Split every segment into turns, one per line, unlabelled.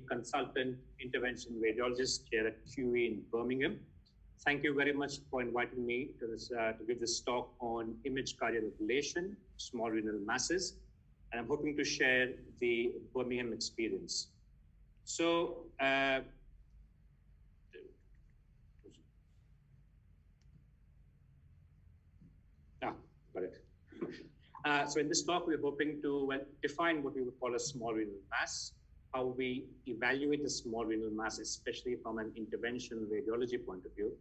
consultant intervention radiologist here at QE in Birmingham. Thank you very much for inviting me to give this talk on image Cryoablation, small renal masses. And I'm hoping to share the Birmingham experience. So, got it. So in this talk, we're hoping to define what we would call a small renal mass, how we evaluate a small renal mass, especially from an interventional radiology point of view.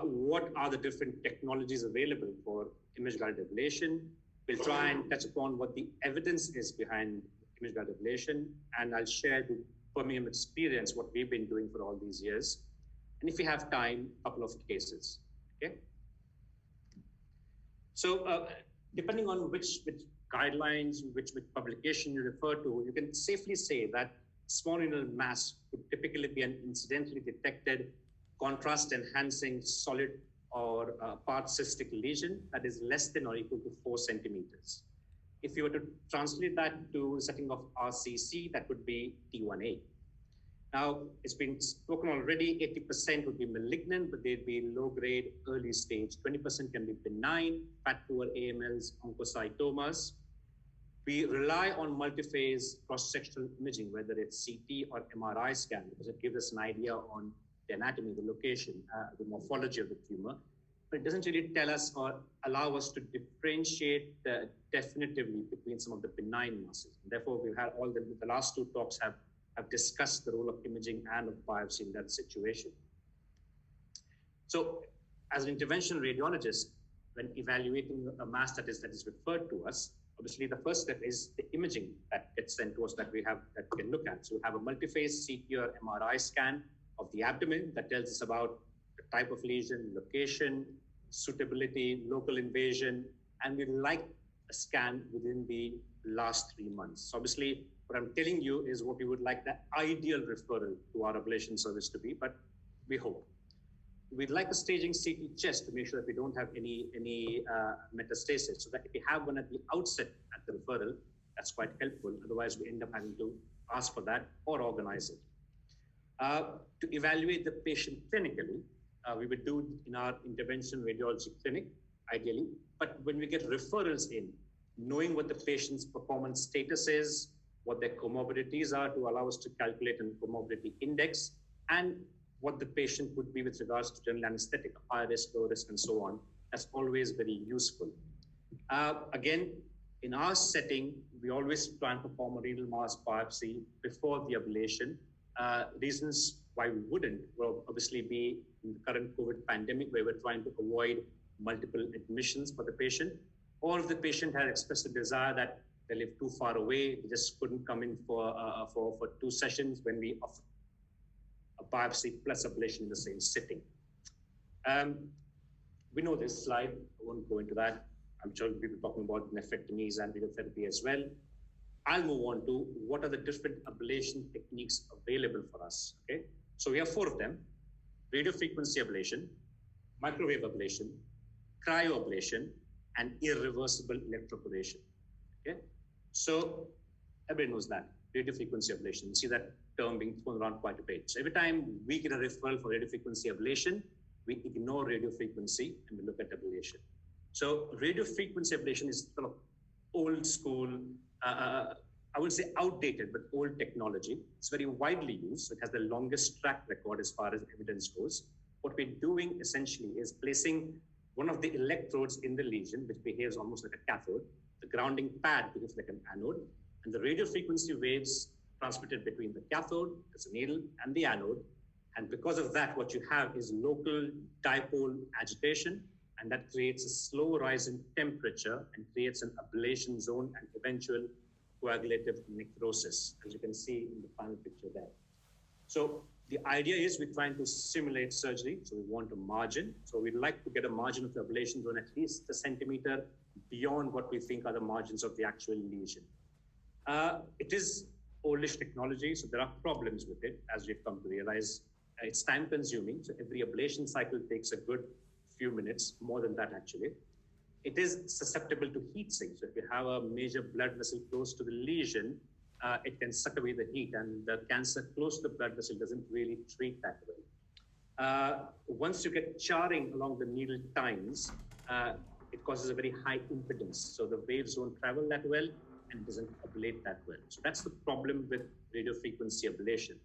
What are the different technologies available for image-guided ablation? We'll try and touch upon what the evidence is behind image-guided ablation, and I'll share the Birmingham experience, what we've been doing for all these years. And if we have time, a couple of cases, okay? So depending on which guidelines, which publication you refer to, you can safely say that small renal mass would typically be an incidentally detected contrast-enhancing solid or part cystic lesion that is less than or equal to 4 centimeters. If you were to translate that to setting of RCC, that would be T1A. Now, it's been spoken already, 80% would be malignant, but they'd be low-grade, early stage. 20% can be benign, fat-poor AMLs, oncocytomas. We rely on multi-phase cross-sectional imaging, whether it's CT or MRI scan, because it gives us an idea on the anatomy, the location, the morphology of the tumor. But it doesn't really tell us or allow us to differentiate definitively between some of the benign masses. And therefore, we've had the last two talks have discussed the role of imaging and of biopsy in that situation. So as an interventional radiologist, when evaluating a mass that is referred to us, obviously the first step is the imaging that gets sent to us that we can look at. So we have a multi-phase CT or MRI scan of the abdomen that tells us about the type of lesion, location, suitability, local invasion, and we like a scan within the last 3 months. So obviously, what I'm telling you is what we would like the ideal referral to our ablation service to be, but we hope. We'd like a staging CT chest to make sure that we don't have any metastasis, so that if we have one at the outset at the referral, that's quite helpful. Otherwise, we end up having to ask for that or organize it. To evaluate the patient clinically, we would do it in our intervention radiology clinic, ideally. But when we get referrals in, knowing what the patient's performance status is, what their comorbidities are to allow us to calculate a comorbidity index, and what the patient would be with regards to general anesthetic, high risk, low risk, and so on, that's always very useful. Again, in our setting, we always try and perform a renal mass biopsy before the ablation. Reasons why we wouldn't will obviously be in the current COVID pandemic, where we're trying to avoid multiple admissions for the patient, or if the patient had expressed a desire that they live too far away, they just couldn't come in for 2 sessions when we offer a biopsy plus ablation in the same sitting. We know this slide, I won't go into that. I'm sure we'll be talking about nephrectomies and radiotherapy as well. I'll move on to what are the different ablation techniques available for us, okay? So we have 4 of them: radiofrequency ablation, microwave ablation, cryoablation, and irreversible electroporation, okay? So everybody knows that, radiofrequency ablation. You see that term being thrown around quite a bit. So every time we get a referral for radiofrequency ablation, we ignore radiofrequency and we look at ablation. So radiofrequency ablation is sort of old school, I would say outdated, but old technology. It's very widely used. It has the longest track record as far as evidence goes. What we're doing essentially is placing one of the electrodes in the lesion, which behaves almost like a cathode. The grounding pad behaves like an anode, and the radiofrequency waves transmitted between the cathode, that's a needle, and the anode. And because of that, what you have is local dipole agitation, and that creates a slow rise in temperature and creates an ablation zone and eventual coagulative necrosis, as you can see in the final picture there. So the idea is we're trying to simulate surgery. So we want a margin. So we'd like to get a margin of the ablation zone at least a centimeter beyond what we think are the margins of the actual lesion. It is oldish technology, so there are problems with it, as we've come to realize. It's time consuming. So every ablation cycle takes a good few minutes, more than that actually. It is susceptible to heat sink. So if you have a major blood vessel close to the lesion, it can suck away the heat, and the cancer close to the blood vessel doesn't really treat that well. Once you get charring along the needle tines, it causes a very high impedance. So the waves don't travel that well and it doesn't ablate that well. So that's the problem with radiofrequency ablation.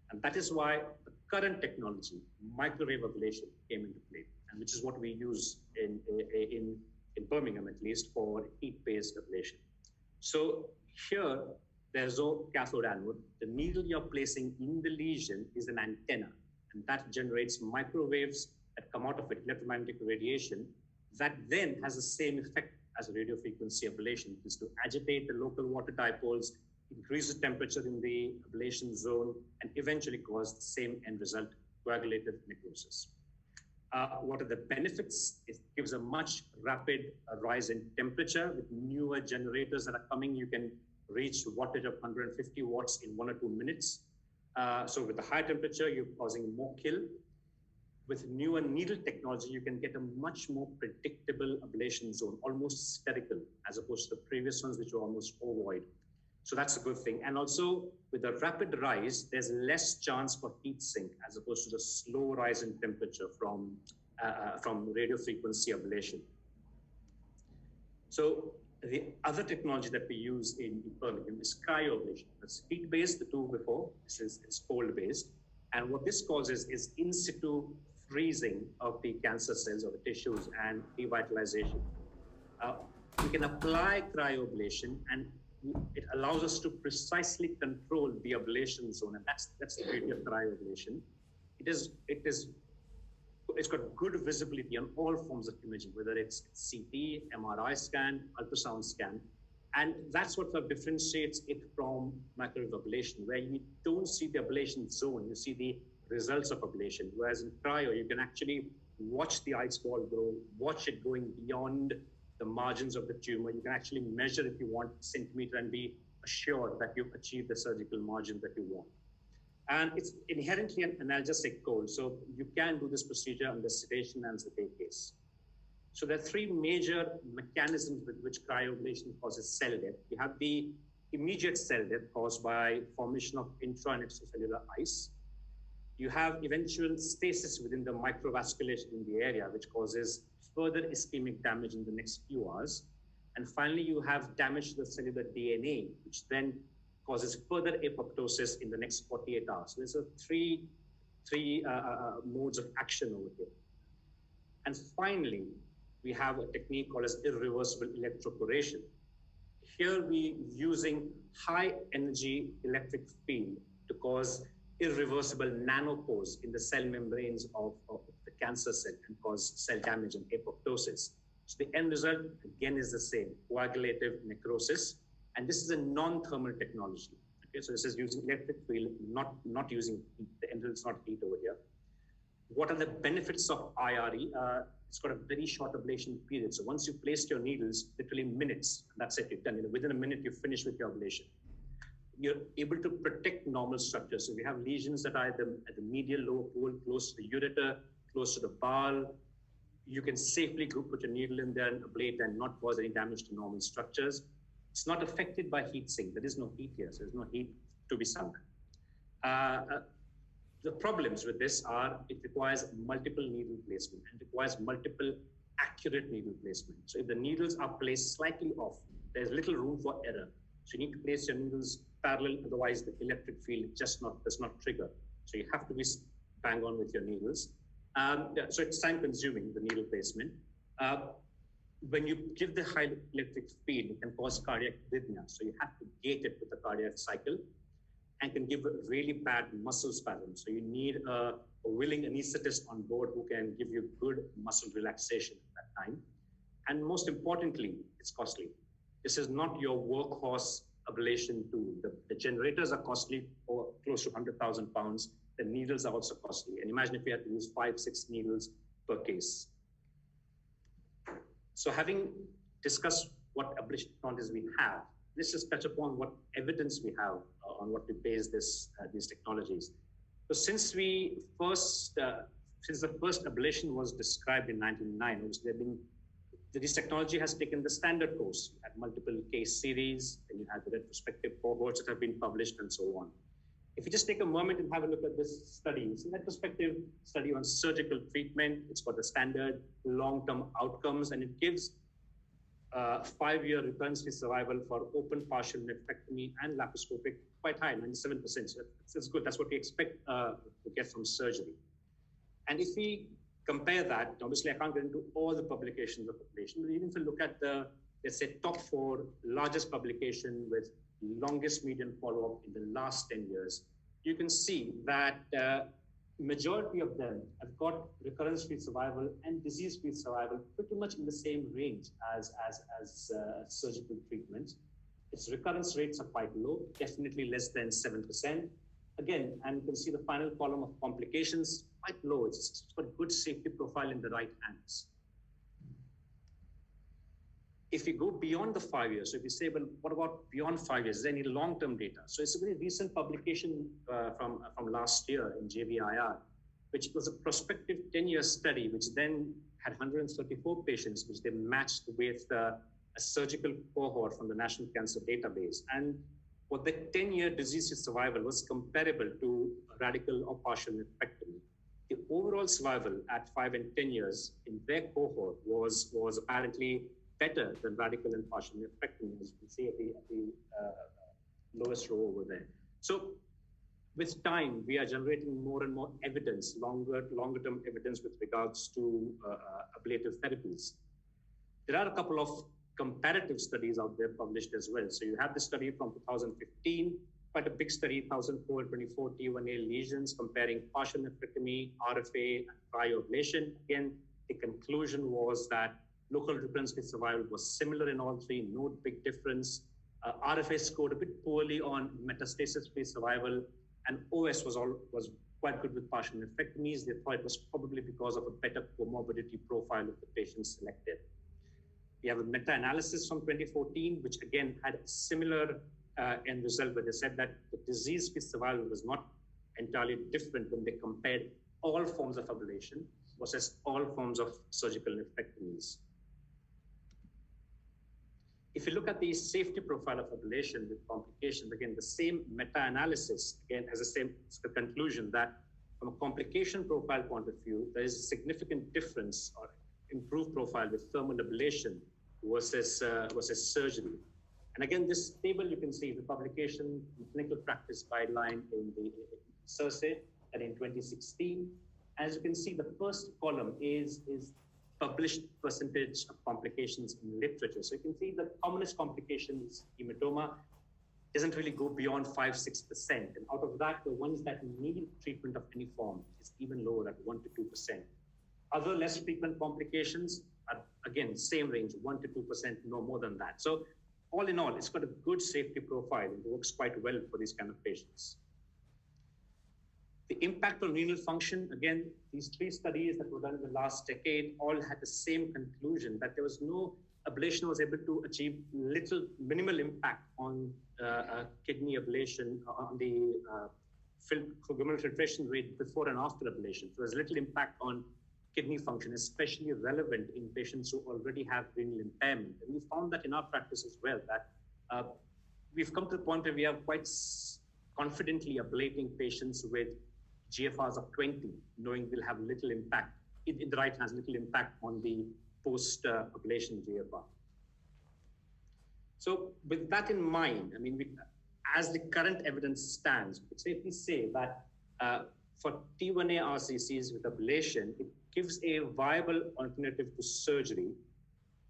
And that is why the current technology, microwave ablation, came into play, and which is what we use in Birmingham, at least, for heat-based ablation. So here, there's no cathode anode. The needle you're placing in the lesion is an antenna, and that generates microwaves that come out of it, electromagnetic radiation, that then has the same effect as radiofrequency ablation, which is to agitate the local water dipoles, increase the temperature in the ablation zone, and eventually cause the same end result, coagulative necrosis. What are the benefits? It gives a much rapid rise in temperature. With newer generators that are coming, you can reach wattage of 150 watts in 1 or 2 minutes. So with the high temperature, you're causing more kill. With newer needle technology, you can get a much more predictable ablation zone, almost spherical, as opposed to the previous ones, which were almost ovoid. So that's a good thing. And also, with the rapid rise, there's less chance for heat sink, as opposed to the slow rise in temperature from radiofrequency ablation. So the other technology that we use in Birmingham is cryoablation. That's heat-based, the two before. It's cold-based. And what this causes is in situ freezing of the cancer cells or the tissues and revitalization. We can apply cryoablation, and it allows us to precisely control the ablation zone, and that's the beauty of cryoablation. It's got good visibility on all forms of imaging, whether it's CT, MRI scan, ultrasound scan, and that's what sort of differentiates it from microwave ablation, where you don't see the ablation zone, you see the results of ablation. Whereas in cryo, you can actually watch the ice ball grow, watch it going beyond the margins of the tumor. You can actually measure, if you want, centimeter and be assured that you've achieved the surgical margin that you want. And it's inherently an analgesic cold, so you can do this procedure under sedation and sedate case. So there are three major mechanisms with which cryoablation causes cell death. You have the immediate cell death caused by formation of intra and extracellular ice. You have eventual stasis within the microvasculature in the area, which causes further ischemic damage in the next few hours. And finally, you have damage to the cellular DNA, which then causes further apoptosis in the next 48 hours. So there's three modes of action over here. And finally, we have a technique called as irreversible electroporation. Here we're using high energy electric field to cause irreversible nanopores in the cell membranes of the cancer cell and cause cell damage and apoptosis. So the end result, again, is the same, coagulative necrosis. And this is a non-thermal technology. Okay, so this is using electric field, not using heat. The end result is not heat over here. What are the benefits of IRE? It's got a very short ablation period. So once you've placed your needles, literally minutes, that's it, you've done. Within a minute, you finish with your ablation. You're able to protect normal structures. So we have lesions that are at the medial lower pole, close to the ureter, close to the bowel. You can safely put your needle in there and ablate and not cause any damage to normal structures. It's not affected by heat sink. There is no heat here, so there's no heat to be sunk. The problems with this are it requires multiple needle placement and requires multiple accurate needle placement. So if the needles are placed slightly off, there's little room for error. So you need to place your needles parallel, otherwise the electric field does not trigger. So you have to be bang on with your needles. So it's time consuming, the needle placement. When you give the high electric field, it can cause cardiac arrhythmia. So you have to gate it with the cardiac cycle and can give a really bad muscle spasm. So you need a willing anesthetist on board who can give you good muscle relaxation at that time. And most importantly, it's costly. This is not your workhorse ablation tool. The generators are costly, or close to 100,000 pounds. The needles are also costly. And imagine if you had to use 5-6 needles per case. So having discussed what ablation technologies we have, let's just touch upon what evidence we have on what we base these technologies. So since the first ablation was described in 1909, This technology has taken the standard course. You had multiple case series, and you had the retrospective cohorts that have been published and so on. If you just take a moment and have a look at this study, it's a retrospective study on surgical treatment. It's got the standard long-term outcomes, and it gives 5-year recurrence-free survival for open partial nephrectomy and laparoscopic quite high, 97%. So that's good. That's what we expect to get from surgery. And if we compare that, obviously I can't get into all the publications of ablation, but even if you look at the, let's say, top 4 largest publication with longest median follow-up in the last 10 years, you can see that majority of them have got recurrence-free survival and disease-free survival pretty much in the same range as surgical treatments. Its recurrence rates are quite low, definitely less than 7%. Again, and you can see the final column of complications, quite low. It's got a good safety profile in the right hands. If you go beyond the 5 years, so if you say, well, what about beyond 5 years? Is there any long-term data? So it's a very recent publication from last year in JVIR, which was a prospective 10-year study, which then had 134 patients, which they matched with a surgical cohort from the National Cancer Database. And what the 10-year disease survival was comparable to radical or partial nephrectomy. The overall survival at 5 and 10 years in their cohort was apparently better than radical and partial nephrectomy, as you can see at the lowest row over there. So with time, we are generating more and more evidence, longer-term evidence with regards to ablative therapies. There are a couple of comparative studies out there published as well. So you have the study from 2015, quite a big study, 1,424 T1A lesions comparing partial nephrectomy, RFA, and cryoablation. Again, the conclusion was that local recurrence-free survival was similar in all 3, no big difference. RFA scored a bit poorly on metastasis-free survival, and OS was quite good with partial nephrectomies. They thought it was probably because of a better comorbidity profile of the patients selected. We have a meta-analysis from 2014, which again had a similar end result, where they said that the disease-free survival was not entirely different when they compared all forms of ablation versus all forms of surgical nephrectomies. If you look at the safety profile of ablation with complications, again, the same meta-analysis again has the same conclusion that from a complication profile point of view, there is a significant difference or improved profile with thermal ablation versus surgery. And again, this table you can see the publication in clinical practice guideline in the CERSE and in 2016. As you can see, the first column is published percentage of complications in literature. So you can see the commonest complication is hematoma, doesn't really go beyond 5-6%. And out of that, the ones that need treatment of any form is even lower at 1 to 2%. Other less frequent complications are, again, same range, 1 to 2%, no more than that. So all in all, it's got a good safety profile and works quite well for these kind of patients. The impact on renal function, again, these 3 studies that were done in the last decade all had the same conclusion, that there was no ablation was able to achieve minimal impact on kidney ablation, on the glomerular filtration rate before and after ablation. So there's little impact on kidney function, especially relevant in patients who already have renal impairment. And we found that in our practice as well, that we've come to the point where we are quite confidently ablating patients with GFRs of 20, knowing we'll have little impact, in the right hands, little impact on the post-ablation GFR. So with that in mind, I mean, as the current evidence stands, we could safely say that for T1A RCCs with ablation, it gives a viable alternative to surgery.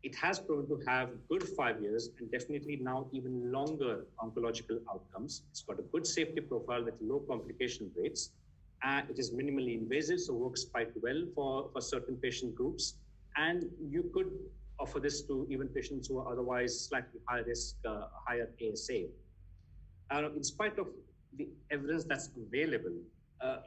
It has proven to have good 5 years and definitely now even longer oncological outcomes. It's got a good safety profile with low complication rates. It is minimally invasive, so works quite well for certain patient groups. And you could offer this to even patients who are otherwise slightly high risk, higher ASA. In spite of the evidence that's available,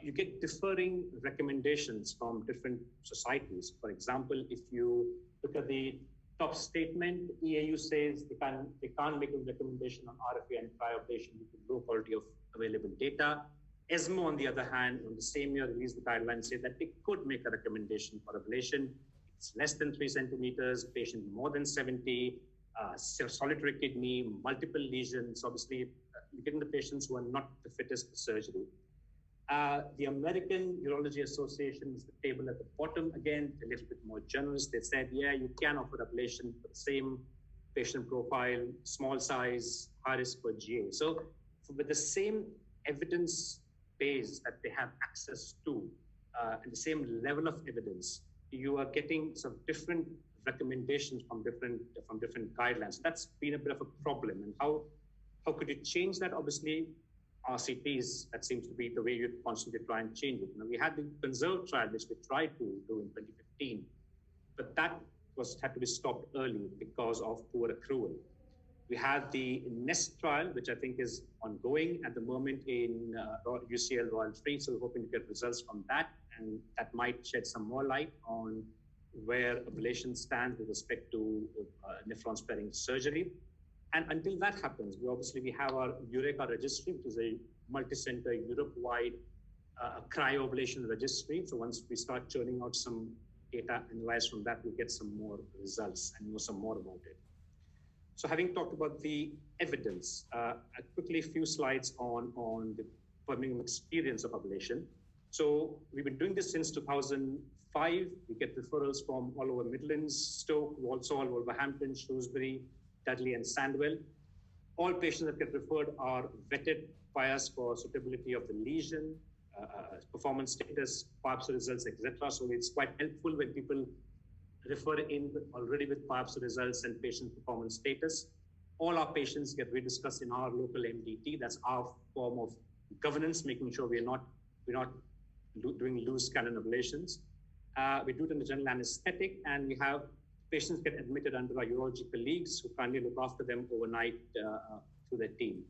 you get differing recommendations from different societies. For example, if you look at the top statement, EAU says they can't make a recommendation on RFA and cryoablation due to low quality of available data. ESMO, on the other hand, on the same year released the guidelines, say that they could make a recommendation for ablation. It it's less than 3 centimeters, patient more than 70, solitary kidney, multiple lesions. Obviously, you're getting the patients who are not the fittest for surgery. The American Urology Association is the table at the bottom. Again, a little bit more generous. They said, yeah, you can offer ablation for the same patient profile, small size, high risk for GA. So with the same evidence base that they have access to, and the same level of evidence, you are getting some different recommendations from different guidelines. That's been a bit of a problem. And how could you change that? Obviously, RCTs, that seems to be the way you constantly try and change it. We had the CONSERVE trial, which we tried to do in 2015, but that had to be stopped early because of poor accrual. We had the NEST trial, which I think is ongoing at the moment in UCL Royal Free, so we're hoping to get results from that, and that might shed some more light on where ablation stands with respect to nephron-sparing surgery. And until that happens, we have our Eureka registry, which is a multi-center Europe-wide cryoablation registry. So once we start churning out some data analyzed from that, we'll get some more results and know some more about it. So having talked about the evidence, quickly a few slides on the Birmingham experience of ablation. So we've been doing this since 2005. We get referrals from all over Midlands, Stoke, Walsall, Wolverhampton, Shrewsbury, Dudley and Sandwell. All patients that get referred are vetted by us for suitability of the lesion, performance status, biopsy results, etc. So it's quite helpful when people refer in already with biopsy results and patient performance status. All our patients get rediscussed in our local MDT. That's our form of governance, making sure we're not doing loose cannon ablations. We do it in the general anesthetic, and we have patients get admitted under our urology colleagues who kindly look after them overnight through their team.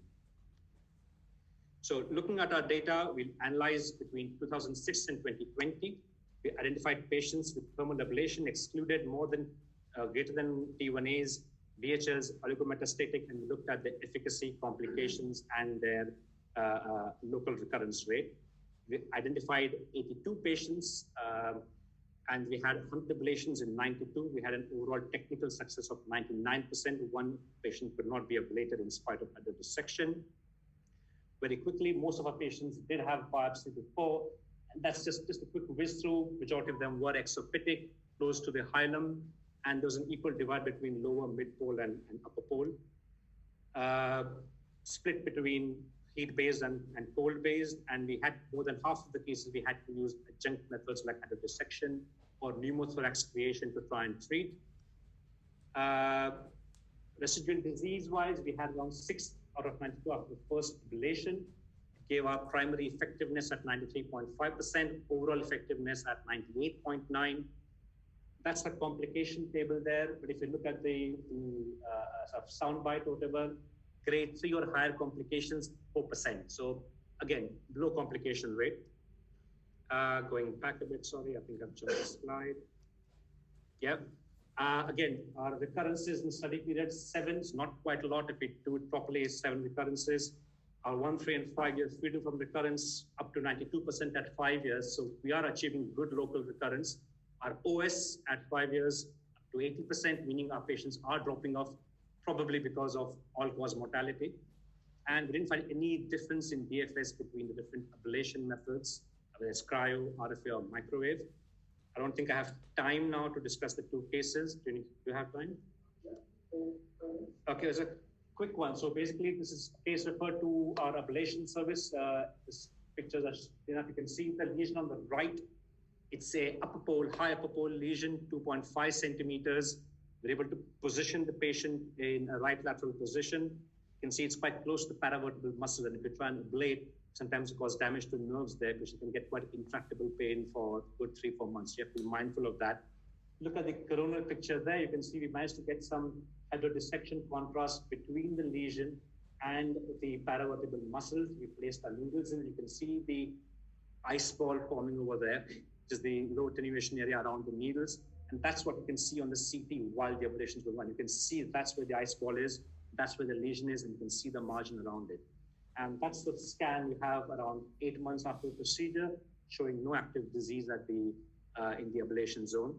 So looking at our data, we analyzed between 2006 and 2020. We identified patients with thermal ablation, excluded more than greater than T1As, VHLs, oligometastatic, and we looked at the efficacy, complications, and their local recurrence rate. We identified 82 patients, and we had 100 ablations in 92. We had an overall technical success of 99%. One patient could not be ablated in spite of under dissection. Very quickly, most of our patients did have biopsy before, and that's just a quick whiz through. Majority of them were exophytic, close to the hilum, and there was an equal divide between lower, mid-pole, and upper pole. Split between heat-based and cold-based, and we had more than half of the cases we had to use adjunct methods like dissection or pneumothorax creation to try and treat. Residual disease-wise, we had around 6 out of 92 after the first ablation. It gave our primary effectiveness at 93.5%, overall effectiveness at 98.9%. That's the complication table there. But if you look at the sort of soundbite or whatever, grade 3 or higher complications, 4%. So again, low complication rate. Going back a bit, sorry, I think I've jumped the slide. Yeah. Again, our recurrences in study period 7 is not quite a lot. If we do it properly, 7 recurrences. Our 1, 3, and 5 years freedom from recurrence up to 92% at 5 years. So we are achieving good local recurrence. Our OS at 5 years up to 80%, meaning our patients are dropping off probably because of all-cause mortality. And we didn't find any difference in DFS between the different ablation methods, whether it's cryo, RFA, or microwave. I don't think I have time now to discuss the 2 cases. Do you have time? Okay, there's a quick one. So basically, this is a case referred to our ablation service. This picture that you can see the lesion on the right. It's a high upper pole lesion, 2.5 centimeters. We're able to position the patient in a right lateral position. You can see it's quite close to the paravertebral muscle, and if you try and ablate, sometimes it causes damage to nerves there, because you can get quite intractable pain for good 3-4 months. You have to be mindful of that. Look at the coronal picture there. You can see we managed to get some hydrodissection contrast between the lesion and the paravertebral muscles. We placed our needles in. You can see the ice ball forming over there, which is the low attenuation area around the needles. And that's what you can see on the CT while the ablations were run. You can see that's where the ice ball is, that's where the lesion is, and you can see the margin around it. And that's the scan we have around 8 months after the procedure, showing no active disease at in the ablation zone.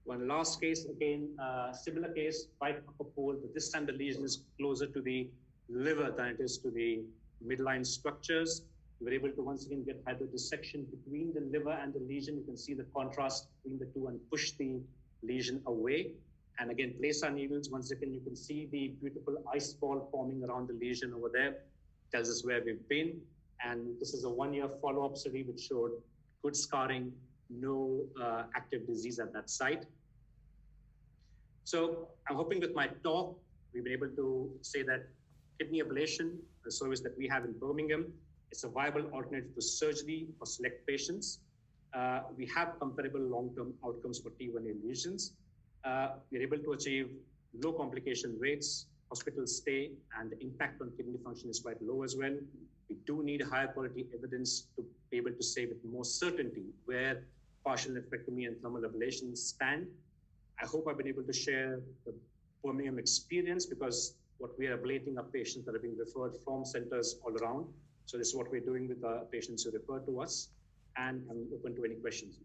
One last case, again, similar case, right upper pole, but this time the lesion is closer to the liver than it is to the midline structures. We were able to once again get hydrodissection between the liver and the lesion. You can see the contrast between the two and push the lesion away. And again, place our needles. Once again, you can see the beautiful ice ball forming around the lesion over there. Tells us where we've been. And this is a 1-year follow-up study which showed good scarring, no active disease at that site. So I'm hoping with my talk, we've been able to say that kidney ablation, the service that we have in Birmingham, is a viable alternative to surgery for select patients. We have comparable long-term outcomes for T1A lesions. We're able to achieve low complication rates, hospital stay, and the impact on kidney function is quite low as well. We do need higher quality evidence to be able to say with more certainty where partial nephrectomy and thermal ablation stand. I hope I've been able to share the Birmingham experience, because what we are ablating are patients that are being referred from centers all around. So this is what we're doing with the patients who refer to us, and I'm open to any questions.